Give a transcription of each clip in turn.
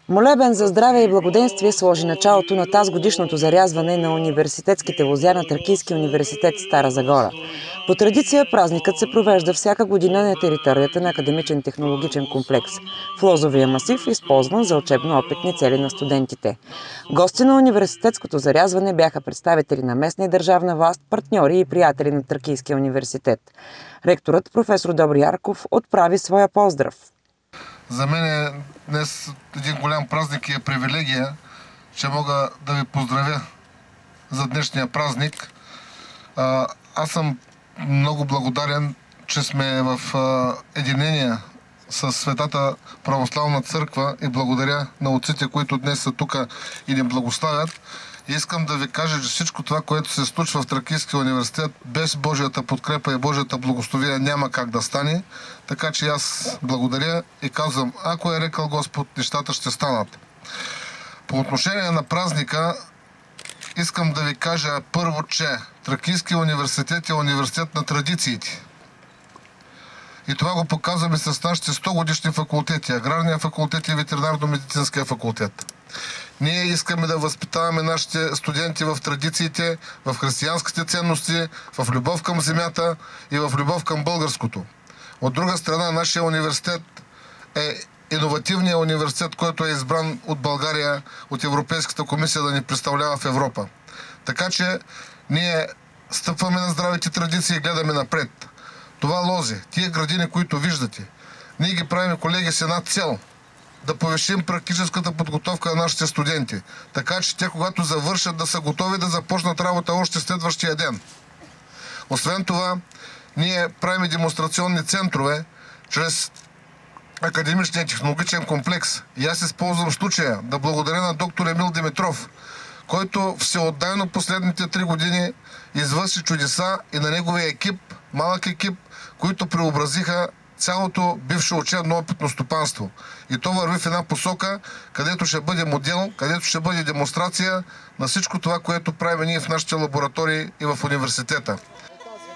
Молебен за здраве и благоденствие сложи началото на тазгодишното зарязване на университетските лозя на Тракийския университет Стара Загора. По традиция празникът се провежда всяка година на територията на Академичен технологичен комплекс в лозовия масив, използван за учебно-опитни цели на студентите. Гости на университетското зарязване бяха представители на местна и държавна власт, партньори и приятели на Тракийския университет. Ректорът професор Добри Ярков отправи своя поздрав. За мен е днес един голям празник и е привилегия, че мога да ви поздравя за днешния празник. Аз съм много благодарен, че сме в единение с Светата православна църква и благодаря на отците, които днес са тук и ни благославят. И искам да ви кажа, че всичко това, което се случва в Тракийския университет, без Божията подкрепа и Божията благословия няма как да стане. Така че аз благодаря и казвам, ако е рекал Господ, нещата ще станат. По отношение на празника, искам да ви кажа първо, че Тракийския университет е университет на традициите. И това го показваме с нашите 100 годишни факултети, аграрния факултет и ветеринарно-медицинския факултет. Ние искаме да възпитаваме нашите студенти в традициите, в християнските ценности, в любов към земята и в любов към българското. От друга страна, нашия университет е иновативният университет, който е избран от България, от Европейската комисия да ни представлява в Европа. Така че ние стъпваме на здравите традиции и гледаме напред. Това лози, тия градини, които виждате, ние ги правим, колеги, с една цел – да повишим практическата подготовка на нашите студенти, така че те, когато завършат, да са готови да започнат работа още следващия ден. Освен това, ние правим демонстрационни центрове чрез Академичния технологичен комплекс. И аз използвам случая да благодаря на доктор Емил Димитров, който всеотдайно последните 3 години извърши чудеса, и на неговия екип, малък екип, които преобразиха цялото бивше учебно опитно стопанство. И то върви в една посока, където ще бъде модел, където ще бъде демонстрация на всичко това, което правим ние в нашите лаборатории и в университета.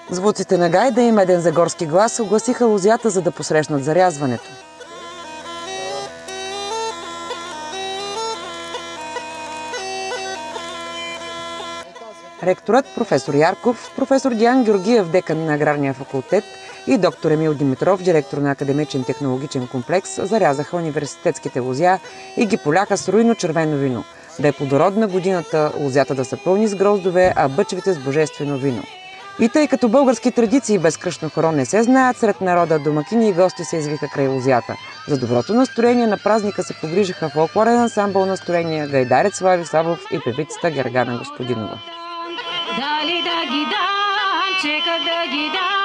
Звуците на гайда и меден загорски глас огласиха лозята, за да посрещнат зарязването. Ректорът професор Ярков, професор Диан Георгиев, декан на Аграрния факултет, и доктор Емил Димитров, директор на Академичен технологичен комплекс, зарязаха университетските лозя и ги поляха с руйно червено вино. Да е плодородна годината, лозята да са пълни с гроздове, а бъчвите с божествено вино. И тъй като български традиции без кръстно хорон не се знаят, сред народа домакини и гости се извиха край лозята. За доброто настроение на празника се погрижиха фолклорен ансамбъл настроение, гайдарец Слави Савов и певицата Гергана Господинова. Дали да ги дам, че как да ги дам.